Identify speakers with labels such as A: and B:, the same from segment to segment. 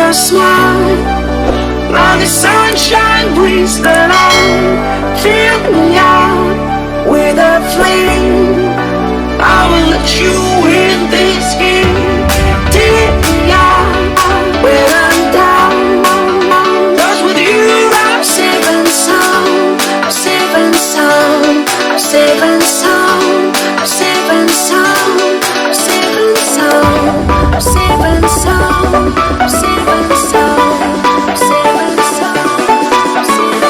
A: your smile. Now the sunshine brings the light. Fill me out with a flame. I will let you in this game. Take me out when I'm down. 'Cause with you I'm safe and sound. I'm safe and sound. I'm safe and sound. I'm safe and sound. I'm safe and sound. I'm safe and sound. I'm safe and sound. I'm safe and sound. I'm safe and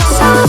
A: sound.